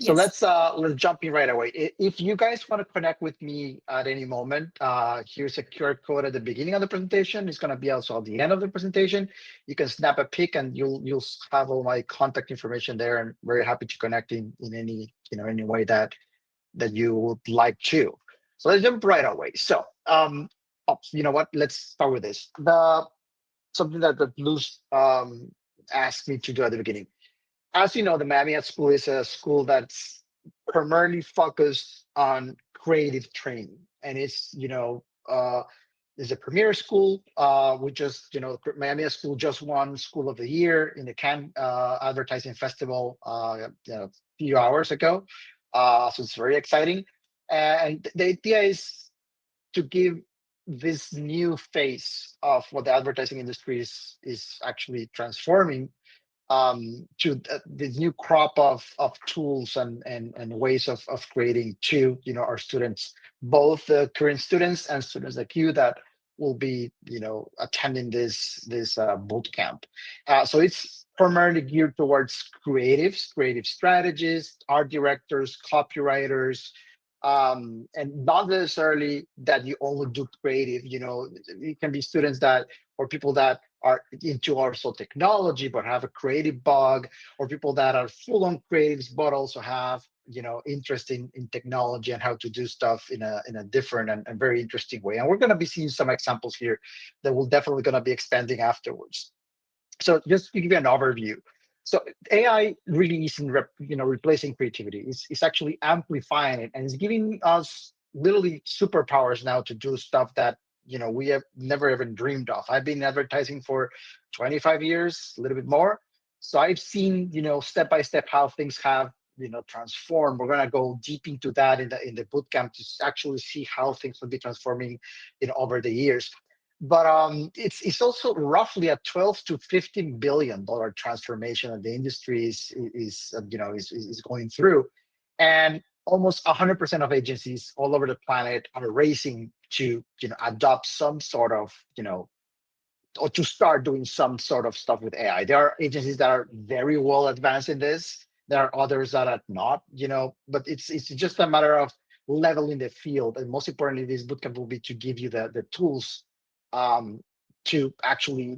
So Yes. let's jump in right away. If you guys want to connect with me at any moment, here's a QR code at the beginning of the presentation. It's going to be also at the end of the presentation. You can snap a pic and you'll have all my contact information there. And very happy to connect in any any way that you would like to. So let's jump right away. So you know what? Let's start with this. The something that Luz asked me to do at the beginning. As you know, the Miami Art School is a school that's primarily focused on creative training, and it's is a premier school. We just Miami Art School just won School of the Year in the Cannes Advertising Festival a few hours ago. So it's very exciting, and the idea is to give this new face of what the advertising industry is actually transforming to the new crop of tools and ways of creating to our students, both the current students and students like you that will be attending this boot camp. So it's primarily geared towards creatives, creative strategists, art directors, copywriters, and not necessarily that you only do creative. It can be students that or people that are into also technology but have a creative bug, or people that are full on creatives but also have interest in technology and how to do stuff in a different and very interesting way. And we're going to be seeing some examples here that we're definitely going to be expanding afterwards. So just to give you an overview, so AI really isn't replacing creativity. It's actually amplifying it, and it's giving us literally superpowers now to do stuff that we have never even dreamed of. I've been advertising for 25 years, a little bit more. So I've seen step by step how things have transformed. We're gonna go deep into that in the boot camp to actually see how things will be transforming over the years. But it's also roughly a 12 to 15 billion dollar transformation that the industry is going through, and almost 100% of agencies all over the planet are racing to adopt some sort of or to start doing some sort of stuff with AI. There are agencies that are very well advanced in this. There are others that are not, but it's just a matter of leveling the field. And most importantly, this bootcamp will be to give you the tools um, to actually,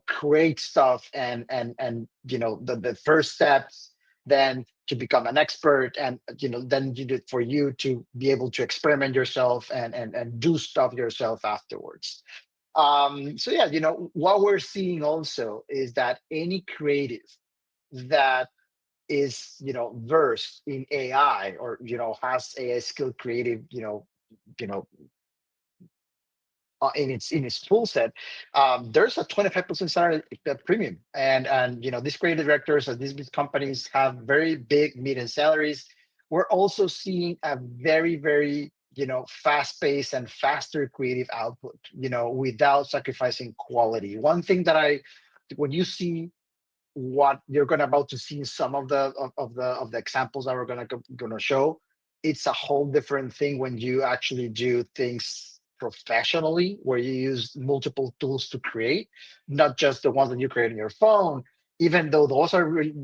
create stuff and the first steps, then to become an expert, and then you do it for you to be able to experiment yourself and do stuff yourself afterwards. So yeah, what we're seeing also is that any creative that is versed in AI, or has AI skill creative you know in its tool set, there's a 25% salary premium, and these creative directors at these big companies have very big median salaries. We're also seeing a very very fast paced and faster creative output, without sacrificing quality. One thing that I when you see what you're going to about to see in some of the examples that we're going to show, it's a whole different thing when you actually do things professionally, where you use multiple tools to create, not just the ones that you create on your phone. Even though those are really,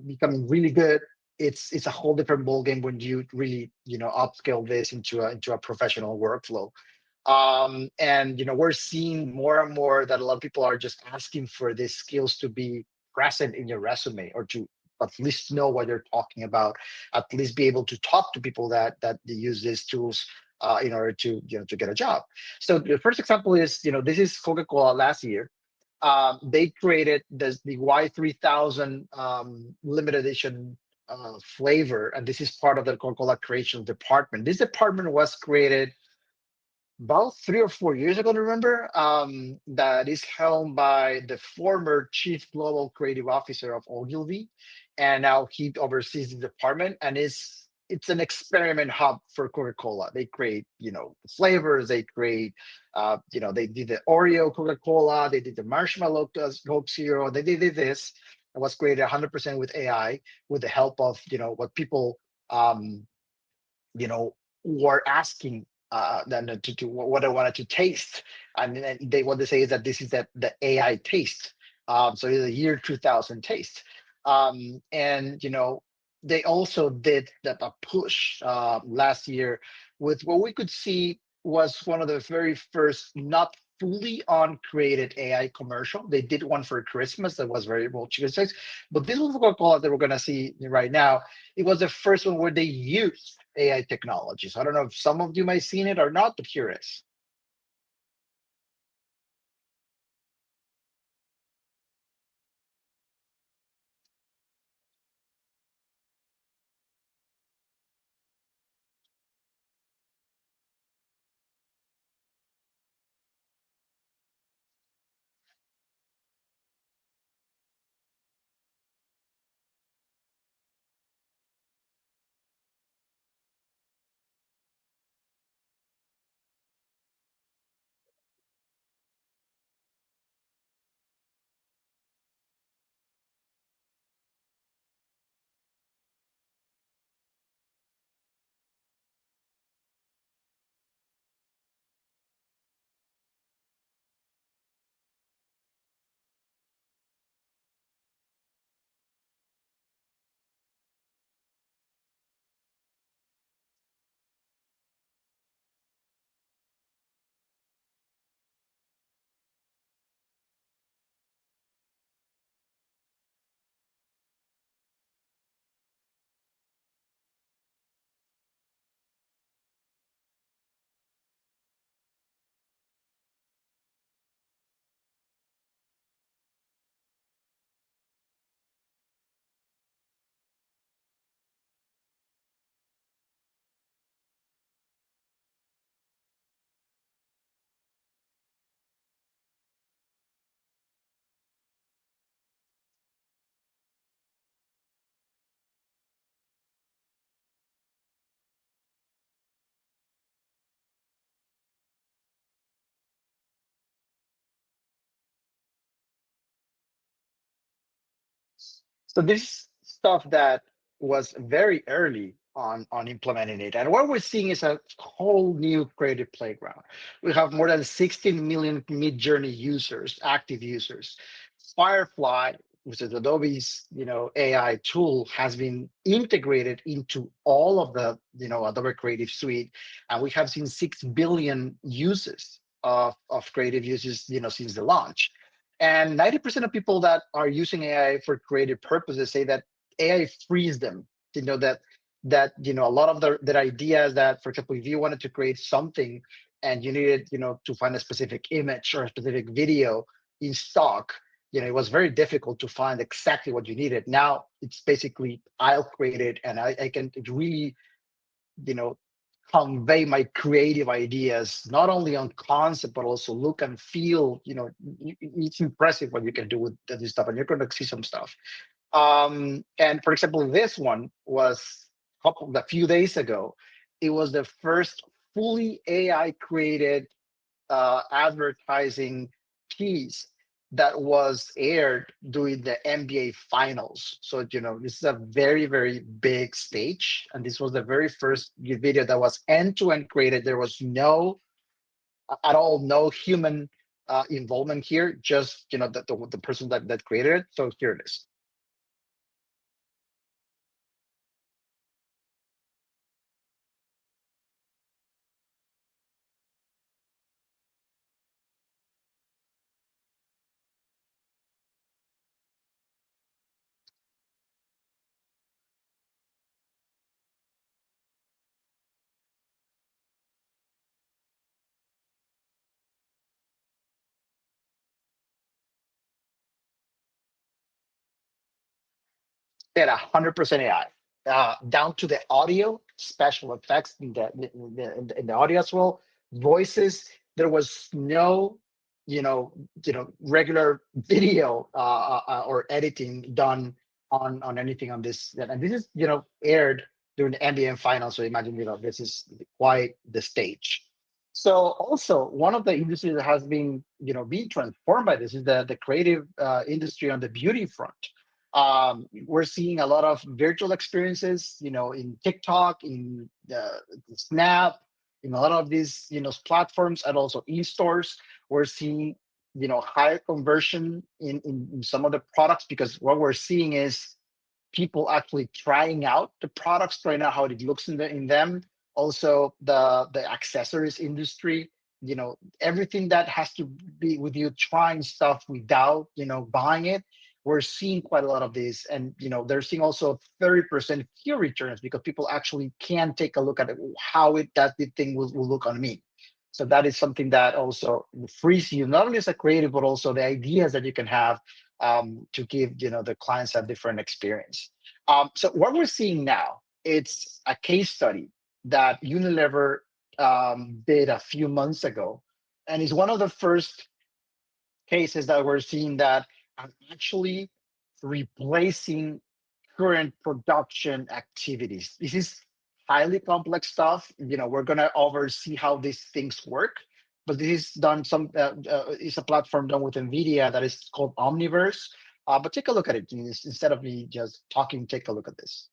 becoming really good, it's a whole different ballgame when you really upscale this into a professional workflow. And we're seeing more and more that a lot of people are just asking for these skills to be present in your resume, or to at least know what you're talking about, at least be able to talk to people that they use these tools in order to to get a job. So the first example is this is Coca-Cola last year. They created the Y3000 limited edition flavor, and this is part of the Coca-Cola creation department. This department was created about 3 or 4 years ago, remember, that is helmed by the former chief global creative officer of Ogilvy, and now he oversees the department, and it's an experiment hub for Coca-Cola. They create flavors, they create they did the Oreo Coca-Cola, they did the marshmallow Coke Zero, they did this. It was created 100% with AI, with the help of what people um were asking then to what I wanted to taste. And then they what they say is that this is the AI taste. So it's a year 2000 taste. And they also did a push last year with what we could see was one of the very first not fully on created AI commercial. They did one for Christmas that was very well chicken size, but this was Coca-Cola that we're gonna see right now. It was the first one where they used AI technology. So I don't know if some of you might have seen it or not, but here is. So this stuff that was very early on implementing it. And what we're seeing is a whole new creative playground. We have more than 16 million mid-journey users, active users. Firefly, which is Adobe's, AI tool, has been integrated into all of the, Adobe Creative Suite. And we have seen 6 billion uses of creative uses, since the launch. And 90% of people that are using AI for creative purposes say that AI frees them. A lot of their ideas that, for example, if you wanted to create something and you needed, to find a specific image or a specific video in stock, it was very difficult to find exactly what you needed. Now it's basically I'll create it and I can really, you know, convey my creative ideas, not only on concept, but also look and feel. It's impressive what you can do with this stuff, and you're going to see some stuff. And for example, this one was a few days ago. It was the first fully AI created advertising piece that was aired during the NBA finals. So, this is a very, very big stage. And this was the very first video that was end to end created. There was at all, no human involvement here, just, the person that created it. So here it is. At 100% AI, down to the audio, special effects in the audio as well, voices. There was no, regular video or editing done on anything on this. And this is, aired during the NBA finals. So imagine, this is quite the stage. So also one of the industries that has been, being transformed by this is the creative industry on the beauty front. We're seeing a lot of virtual experiences, in TikTok, in Snap, in a lot of these, platforms, and also in-stores. We're seeing, higher conversion in some of the products, because what we're seeing is people actually trying out the products, trying out how it looks in them. Also, the accessories industry, everything that has to be with you trying stuff without, buying it. We're seeing quite a lot of this, and they're seeing also 30% fewer returns because people actually can take a look at it, how that the thing will look on me. So that is something that also frees you not only as a creative, but also the ideas that you can have, to give the clients a different experience. So what we're seeing now, it's a case study that Unilever did a few months ago, and it's one of the first cases that we're seeing that are actually replacing current production activities. This is highly complex stuff. We're gonna oversee how these things work, but this is done it's a platform done with NVIDIA that is called Omniverse. But take a look at it instead of me just talking. Take a look at this.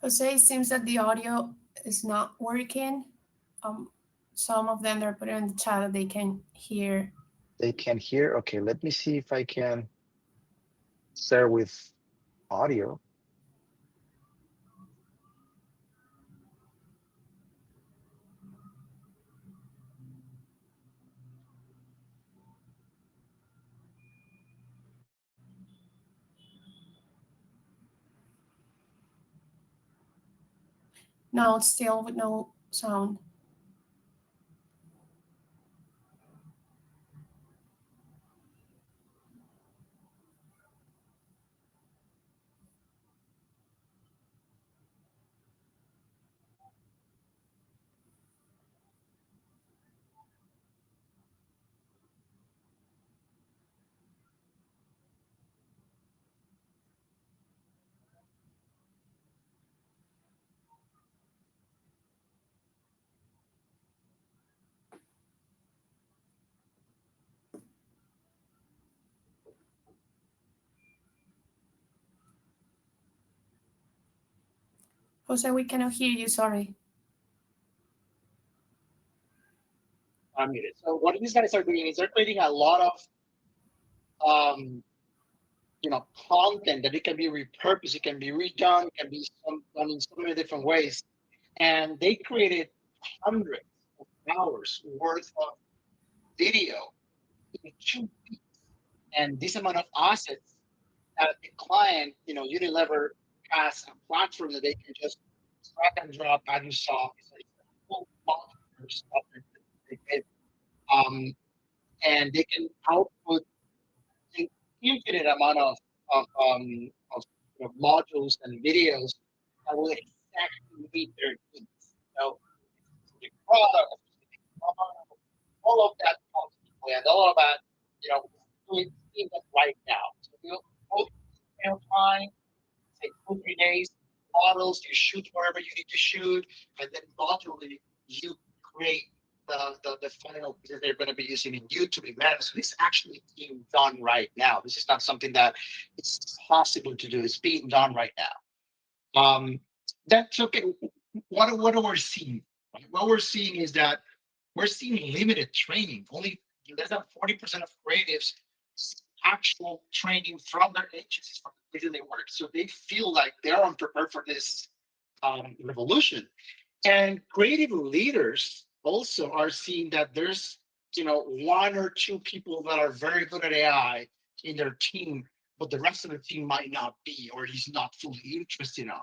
Jose, it seems that the audio is not working. Um, some of them are putting in the chat that they can hear. They can hear. Okay, let me see if I can share with audio. No, it's still with no sound. Jose, we cannot hear you. Sorry. Unmuted. So what these guys are doing is they're creating a lot of um, content that it can be repurposed, it can be redone, it can be done in so many different ways. And they created hundreds of hours worth of video in 2 weeks. And this amount of assets that the client, Unilever has a platform that they can just drag and drop, as you saw. It's like a whole bunch of stuff that they did. Um, and they can output an infinite amount of modules and videos that will exactly meet their needs. So, specific product, specific model, all of that constantly, and all of that, doing that right now. So we'll both time, say 2 3 days, models, you shoot wherever you need to shoot, and then modularly you create the final piece that they're going to be using in YouTube events. So this is actually being done right now. This is not something that it's possible to do. It's being done right now. That's okay. What are we seeing? Right? What we're seeing is that we're seeing limited training. Only less than 40% of creatives actual training from their agencies, from the places they work. So they feel like they're unprepared for this revolution. And creative leaders also are seeing that there's, one or two people that are very good at AI in their team, but the rest of the team might not be, or he's not fully interested on.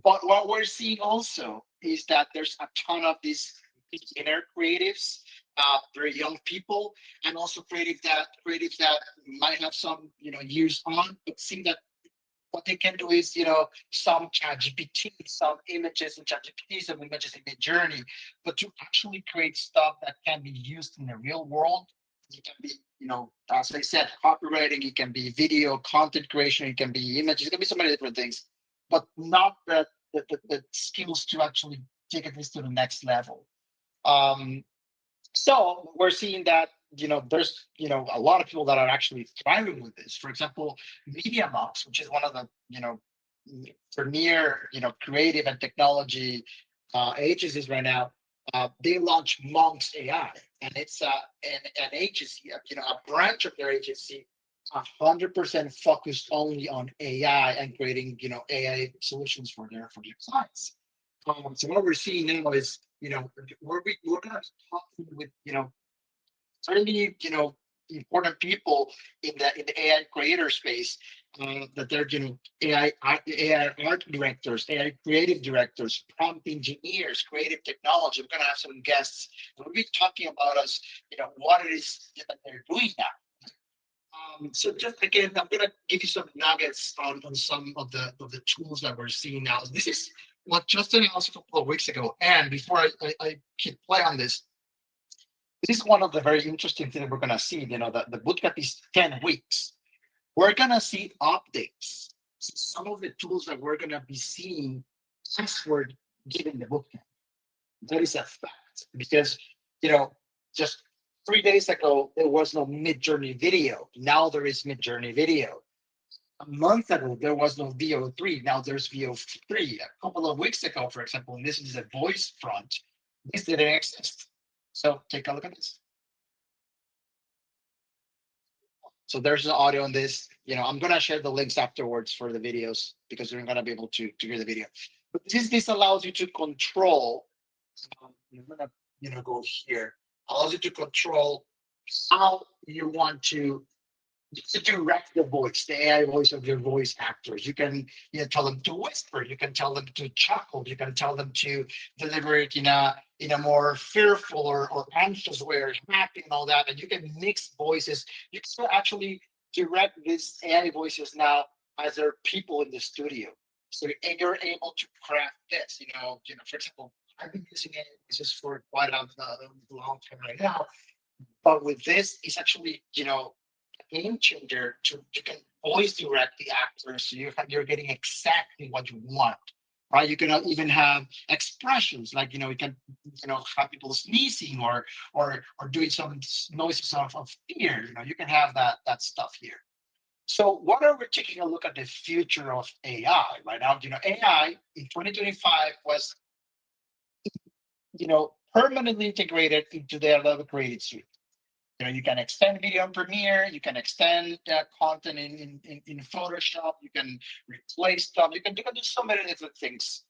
But what we're seeing also is that there's a ton of these beginner creatives, very young people, and also creatives that might have some years on, but see that what they can do is some ChatGPT, some images in ChatGPT, some images in Midjourney, but to actually create stuff that can be used in the real world. It can be, as I said, copywriting. It can be video content creation. It can be images. It can be so many different things, but not the skills to actually take this to the next level. Um, so we're seeing that there's a lot of people that are actually thriving with this. For example, MediaMox, which is one of the premier creative and technology agencies right now, they launched Monk's AI, and it's an agency, a branch of their agency, 100% focused only on AI and creating, AI solutions for their clients. So what we're seeing now is, we're gonna be talking with, certainly, important people in the AI creator space, that they're, AI art directors, AI creative directors, prompt engineers, creative technology. We're gonna have some guests, and we'll be talking about us, what it is that they're doing now. So just again, I'm gonna give you some nuggets on some of the tools that we're seeing now. This is what just announced a couple of weeks ago. And before I keep play on this, this is one of the very interesting things we're going to see. The bootcamp is 10 weeks. We're going to see updates. Some of the tools that we're going to be seeing as we're giving the bootcamp. That is a fact because, just 3 days ago, there was no mid-journey video. Now there is mid-journey video. A month ago, there was no VO3. Now there's VO3. A couple of weeks ago, for example, and this is a voice front, this didn't exist. So take a look at this. So there's the audio on this. I'm gonna share the links afterwards for the videos because you're gonna be able to hear the video. But this allows you to control. I'm gonna go here. Allows you to control how you want to direct the voice, the AI voice of your voice actors. You can tell them to whisper, you can tell them to chuckle, you can tell them to deliver it in a more fearful or anxious way or happy and all that. And you can mix voices. You can actually direct these AI voices now as there are people in the studio. So and you're able to craft this, for example, I've been using AI voices for quite a long time right now. But with this, it's actually, game changer to you can always direct the actors so you're getting exactly what you want, right? You can even have expressions like you can have people sneezing or doing some noises of fear. You can have that stuff here. So what are we taking a look at the future of AI right now? AI in 2025 was permanently integrated into their Adobe Creative Suite. You can extend video in Premiere, you can extend content in Photoshop, you can replace stuff, you can do so many different things,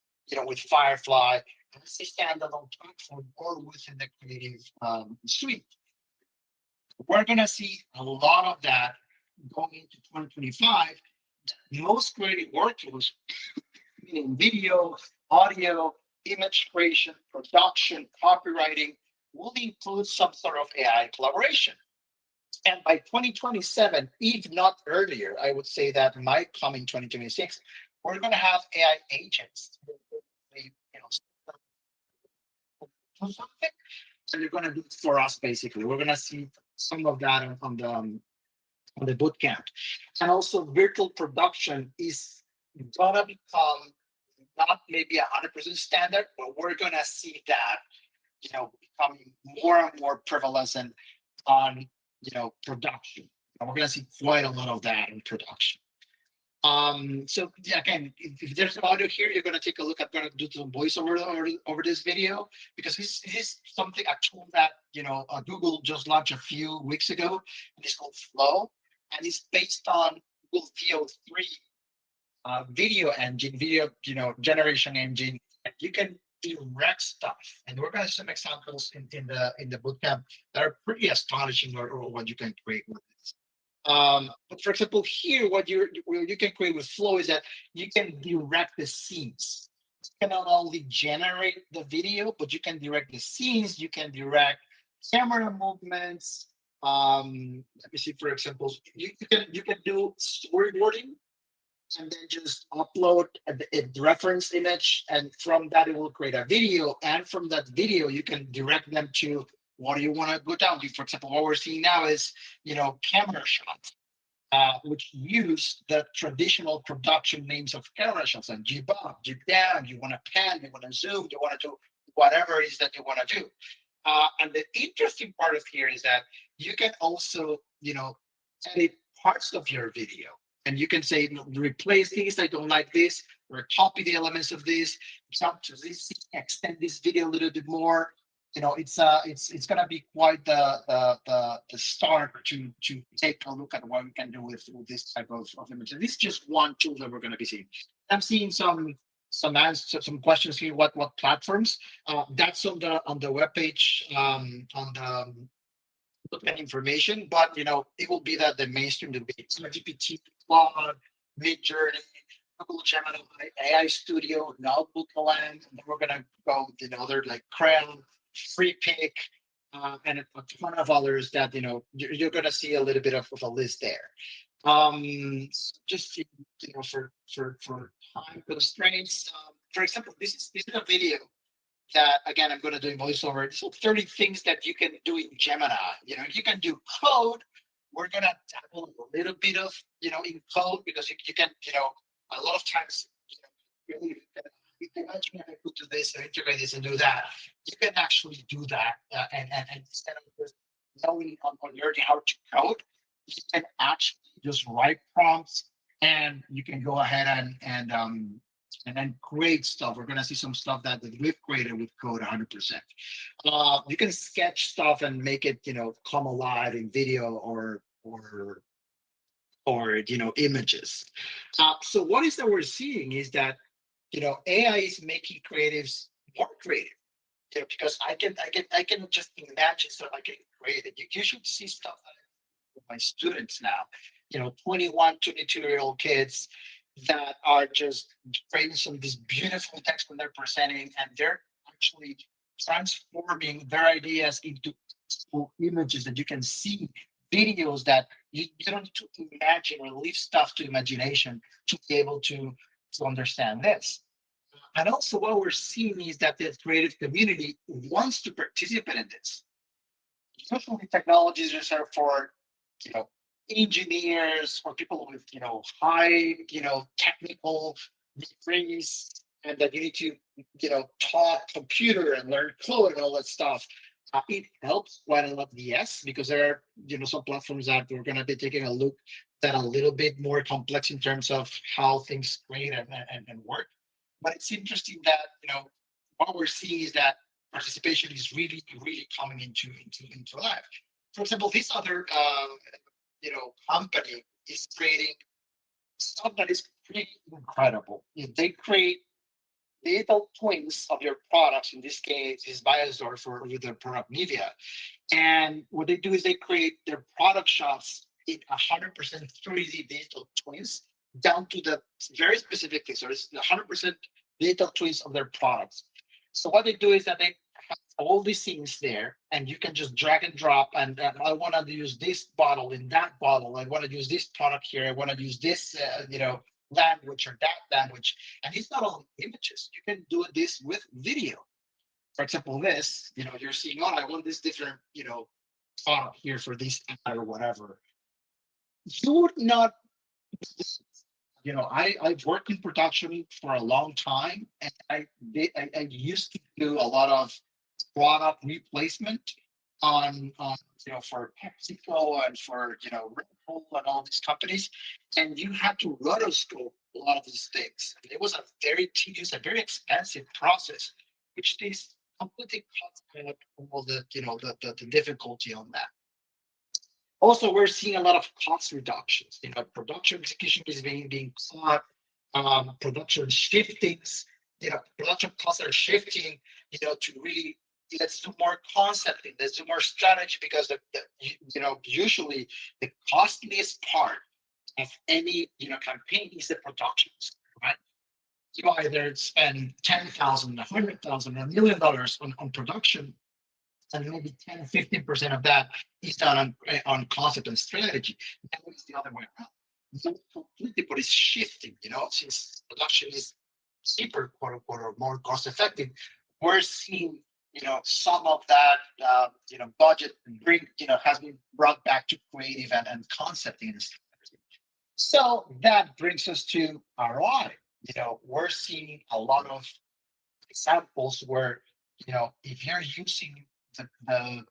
with Firefly as a standalone platform or within the Creative Suite. We're going to see a lot of that going into 2025. Most creative workflows, meaning video, audio, image creation, production, copywriting, will include some sort of AI collaboration. And by 2027, if not earlier, I would say that might come in 2026, we're going to have AI agents. Do something, so they're going to do it for us. Basically, we're going to see some of that on the bootcamp, and also virtual production is going to become not maybe 100% standard, but we're going to see that becoming more and more prevalent on production. And we're going to see quite a lot of that in production. So yeah, again, if there's audio here, you're going to take a look. I'm going to do some voiceover over this video because this is something, a tool that Google just launched a few weeks ago, and it's called Flow, and it's based on Google VO3 video engine, video generation engine. And you can direct stuff, and we're going to some examples in the bootcamp that are pretty astonishing, or what you can create with this. But for example, here, what you can create with Flow is that you can direct the scenes. You can not only generate the video, but you can direct the scenes. You can direct camera movements. Let me see, for example, you can do storyboarding and then just upload a reference image, and from that it will create a video, and from that video you can direct them to what do you want to go down to. For example, what we're seeing now is camera shots, which use the traditional production names of camera shots, and jib up, jib down, you want to pan, you want to zoom, you want to do whatever it is that you want to do. And the interesting part of here is that you can also edit parts of your video. And you can say, replace these, I don't like this, or copy the elements of this, jump to this, extend this video a little bit more. it's gonna be quite the start to take a look at what we can do with this type of image. And this is just one tool that we're gonna be seeing. I'm seeing some questions here. What platforms? That's on the webpage, on the look at information, but it will be that the mainstream debate. So GPT, Claude, Midjourney, Google Gemini, AI Studio, Notebook Land, and then we're gonna go with other like Crayon, Free Pick, and a ton of others that you're gonna see a little bit of a list there. Just for time constraints. For example, this is a video that again I'm going to do in voiceover. So 30 things that you can do in Gemini. You can do code. We're going to dabble a little bit of in code because you can a lot of times really imagine if I could do this and integrate this and do that. You can actually do that and instead of just knowing on learning how to code, you can actually just write prompts and you can go ahead and then create stuff. We're gonna see some stuff that we've created with code 100%. You can sketch stuff and make it, come alive in video or images. So what is that we're seeing is that AI is making creatives more creative. Because I can just imagine stuff I can create it. You should see stuff that with my students now, 21, 22-year-old kids that are just creating some of this beautiful text when they're presenting, and they're actually transforming their ideas into images that you can see, videos that you don't need to imagine or leave stuff to imagination to be able to understand this. And also what we're seeing is that the creative community wants to participate in this. Usually technologies are reserved for you know engineers or people with high technical degrees, and that you need to talk computer and learn code and all that stuff. It helps quite a lot, yes, because there are some platforms that we're going to be taking a look that a little bit more complex in terms of how things create and work. But it's interesting that what we're seeing is that participation is really coming into life. For example, this other company is creating stuff that is pretty incredible. If they create little twins of your products, in this case is Biosor for with their product media, and what they do is they create their product shots in 100% 3D digital twins down to the very specific thing. So it's 100% digital twins of their products. So what they do is that they have all these things there, and you can just drag and drop. And I want to use this bottle in that bottle. I want to use this product here. I want to use this, language or that language. And it's not only images. You can do this with video. For example, this, you're seeing, oh, I want this different, product here for this ad or whatever. You would not I've worked in production for a long time, and I used to do a lot of product replacement on for PepsiCo and for Red Bull and all these companies, and you had to rotoscope a lot of these things. It was a very tedious and very expensive process, which this completely cuts out all the difficulty on that. Also, we're seeing a lot of cost reductions. Production execution is being cut. Production shiftings. Production costs are shifting. To really let's do more concepting. Let's do more strategy because usually the costliest part of any campaign is the productions, right? You either spend 10,000, 100,000, $1 million on production, and maybe 10, 15% of that is done on concept and strategy. Now it's the other way around. Not completely, but it's shifting, since production is cheaper, quote unquote, or more cost effective. We're seeing, some of that, budget has been brought back to creative and concepting and strategy. So that brings us to ROI. We're seeing a lot of examples where, if you're using the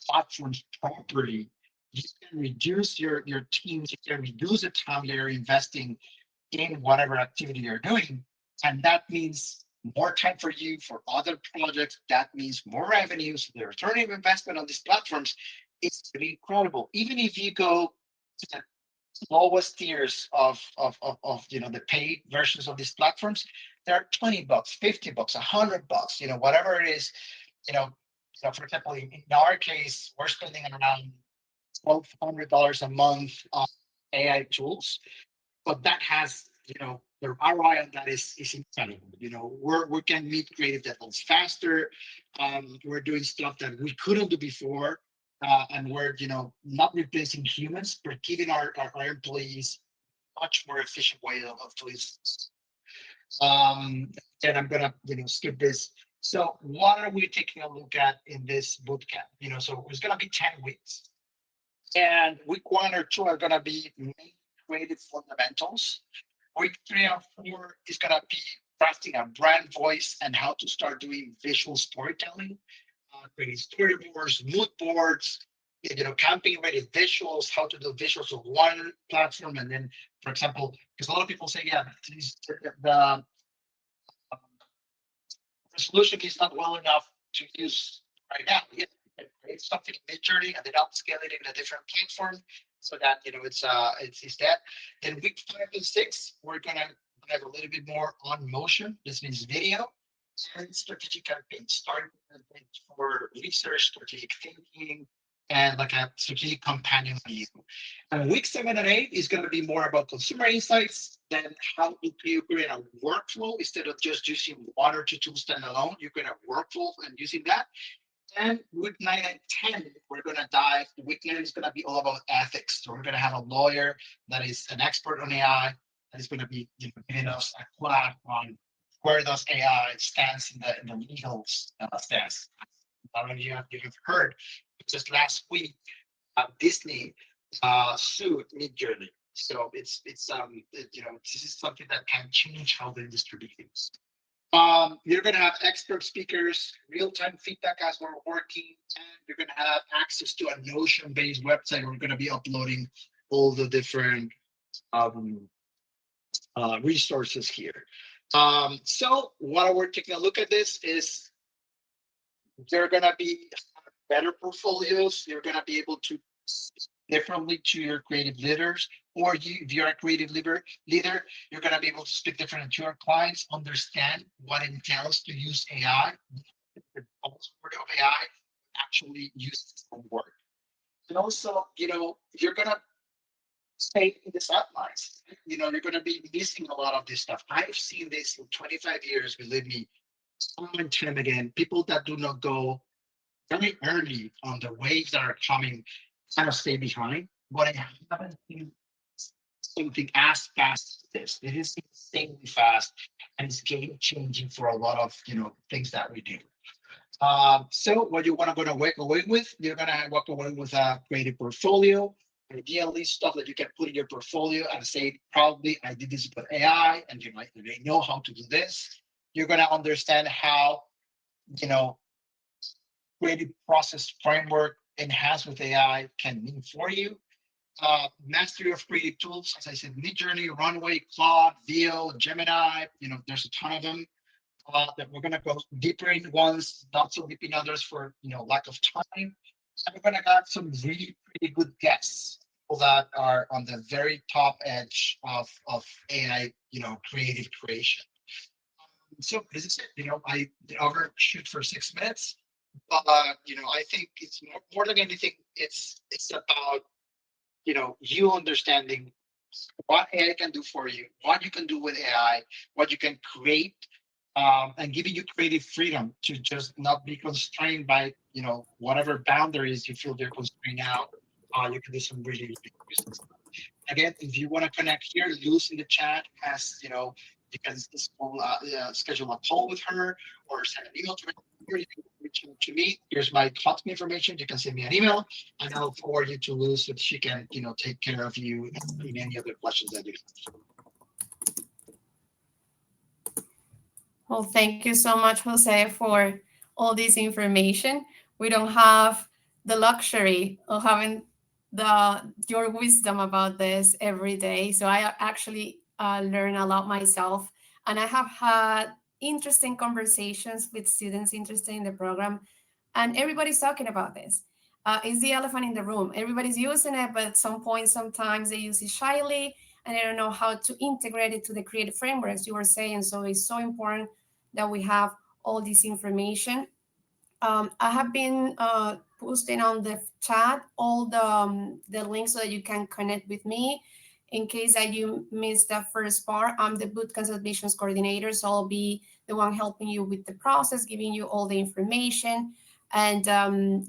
platforms properly, you can reduce your teams, you can reduce the time you're investing in whatever activity you're doing. And that means more time for you for other projects. That means more revenue. So the return of investment on these platforms is really incredible. Even if you go to the lowest tiers of the paid versions of these platforms, they're $20, $50, $100, whatever it is, you know, for example, in our case, we're spending around $1,200 a month on AI tools, but that has, the ROI on that is incredible. We can meet creative deadlines faster. We're doing stuff that we couldn't do before. And we're, not replacing humans, but giving our employees much more efficient way of doing things. And I'm gonna, skip this. So what are we taking a look at in this boot camp? So it's gonna be 10 weeks. And week 1 or 2 are gonna be main creative fundamentals. Week 3 and 4 is gonna be crafting a brand voice and how to start doing visual storytelling, creating storyboards, mood boards, campaign ready visuals, how to do visuals of one platform, and then, for example, because a lot of people say, yeah, the resolution is not well enough to use right now. Yeah, create something in Midjourney and then upscale it in a different platform so that it's that. Then week 5 and 6, we're gonna have a little bit more on motion. This means video and strategic campaigns, starting for research, strategic thinking, and like a strategic companion for you. And week 7 and 8 is going to be more about consumer insights, then how do you create a workflow instead of just using 1 or 2 tools standalone. You create a workflow and using that. And week 9 and 10, we're going to dive. Week 9 is going to be all about ethics. So we're going to have a lawyer that is an expert on AI that is going to be giving us a class on where does AI stands in the legal stance. I don't know if you have heard, just last week, Disney sued Midjourney. So this is something that can change how the industry behaves. You're going to have expert speakers, real-time feedback as we're working, and you're going to have access to a Notion-based website. We're going to be uploading all the different resources here. So what we're taking a look at this is they're going to be better portfolios. You're going to be able to differently to your creative leaders, or if you're a creative leader, you're going to be able to speak differently to your clients, understand what it entails to use AI, the buzzword of AI, actually use it for work. And also, you're going to stay in the sidelines. You're going to be missing a lot of this stuff. I've seen this in 25 years, believe me, time and time again. People that do not go very early on the waves that are coming kind of stay behind. But I haven't seen something as fast as this. It is insanely fast and it's game changing for a lot of things that we do. So what you want to walk away with, you're gonna walk away with a creative portfolio, ideally stuff that you can put in your portfolio and say, probably I did this with AI, and you know how to do this. You're gonna understand how creative process framework enhanced with AI can mean for you. Mastery of creative tools, as I said, Midjourney, Runway, Claude, Veo, Gemini. There's a ton of them. That we're going to go deeper in ones, not so deep in others for lack of time. And we're going to have some really pretty good guests, people that are on the very top edge of AI, creative creation. So this is it. I overshoot for 6 minutes, but I think it's more than anything, it's about you understanding what AI can do for you, what you can do with AI, what you can create, and giving you creative freedom to just not be constrained by whatever boundaries you feel they're constrained out. You can do some really big business. Again, if you want to connect here, Luz in the chat has you can schedule a call with her or send an email to her. You can reach out to me. Here's my contact information. You can send me an email, and I'll forward you to Luz so that she can take care of you in any other questions that you have. Well, thank you so much, Jose, for all this information. We don't have the luxury of having your wisdom about this every day. So I actually learn a lot myself, and I have had interesting conversations with students interested in the program, and everybody's talking about this. It's the elephant in the room. Everybody's using it, but at some point, sometimes they use it shyly, and they don't know how to integrate it to the creative frameworks you were saying. So it's so important that we have all this information. I have been posting on the chat all the links so that you can connect with me. In case that you missed the first part, I'm the bootcamp admissions coordinator, so I'll be the one helping you with the process, giving you all the information. And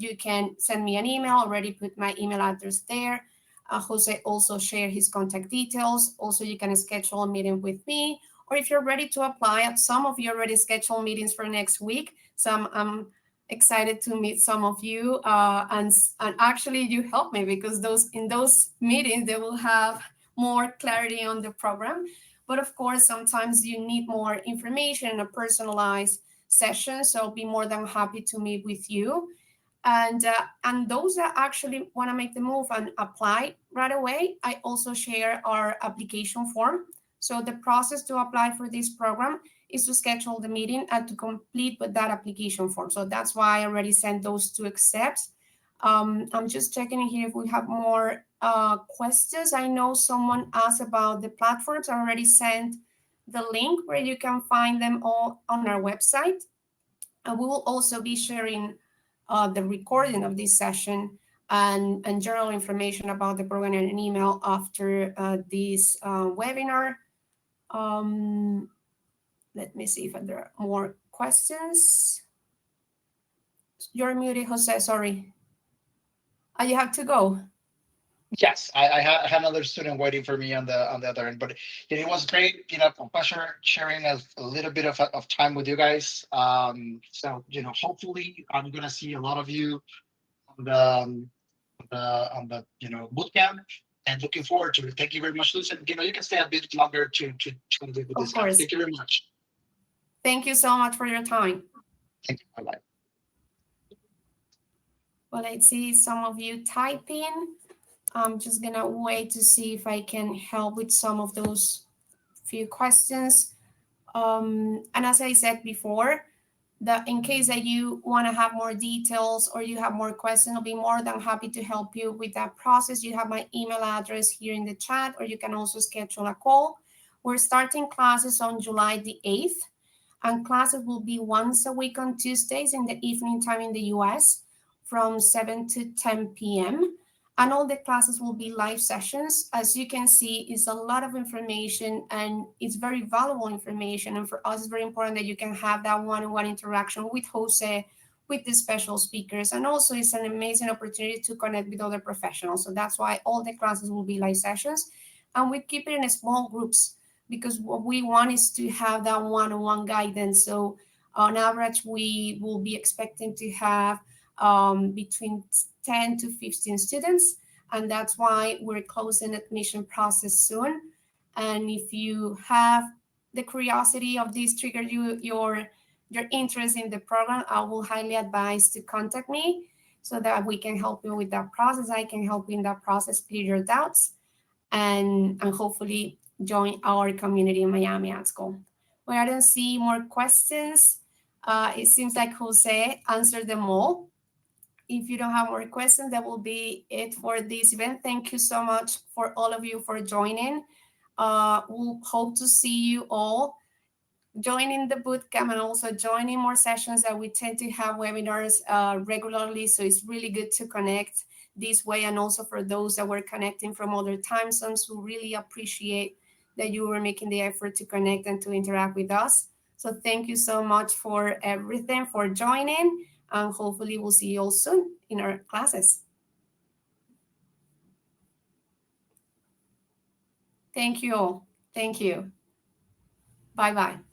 you can send me an email. Already put my email address there. Jose also share his contact details. Also, you can schedule a meeting with me, or if you're ready to apply, some of you already scheduled meetings for next week. So I'm excited to meet some of you, and actually you help me because those meetings they will have more clarity on the program. But of course, sometimes you need more information in a personalized session, so I'll be more than happy to meet with you. And those that actually want to make the move and apply right away, I also share our application form. So the process to apply for this program is to schedule the meeting and to complete with that application form. So that's why I already sent those two steps. I'm just checking in here if we have more questions. I know someone asked about the platforms. I already sent the link where you can find them all on our website. And we will also be sharing the recording of this session and general information about the program in an email after this webinar. Let me see if there are more questions. You're muted, Jose, sorry. You have to go. Yes, I had another student waiting for me on the other end, but it was great. A pleasure sharing a little bit of time with you guys. So hopefully I'm gonna see a lot of you on the boot camp, and looking forward to it. Thank you very much, Lucy. And you can stay a bit longer to Of discuss. course. Thank you very much. Thank you so much for your time. Thank you. Bye bye. Well, I see some of you typing. I'm just gonna wait to see if I can help with some of those few questions. And as I said before, that in case that you want to have more details or you have more questions, I'll be more than happy to help you with that process. You have my email address here in the chat, or you can also schedule a call. We're starting classes on July the 8th, and classes will be once a week on Tuesdays in the evening time in the US from 7 to 10 p.m. And all the classes will be live sessions. As you can see, it's a lot of information and it's very valuable information. And for us, it's very important that you can have that one-on-one interaction with Jose, with the special speakers. And also it's an amazing opportunity to connect with other professionals. So that's why all the classes will be live sessions. And we keep it in small groups because what we want is to have that one-on-one guidance. So on average, we will be expecting to have between 10 to 15 students, and that's why we're closing admission process soon. And if you have the curiosity of this trigger your interest in the program, I will highly advise to contact me so that we can help you with that process. I can help you in that process, clear your doubts, and hopefully join our community in Miami at school. Well, I don't see more questions. It seems like Jose answered them all. If you don't have more questions, that will be it for this event. Thank you so much for all of you for joining. We'll hope to see you all joining the bootcamp and also joining more sessions that we tend to have webinars regularly. So it's really good to connect this way. And also for those that were connecting from other time zones, we really appreciate that you were making the effort to connect and to interact with us. So thank you so much for everything, for joining. And hopefully we'll see you all soon in our classes. Thank you all. Thank you. Bye-bye.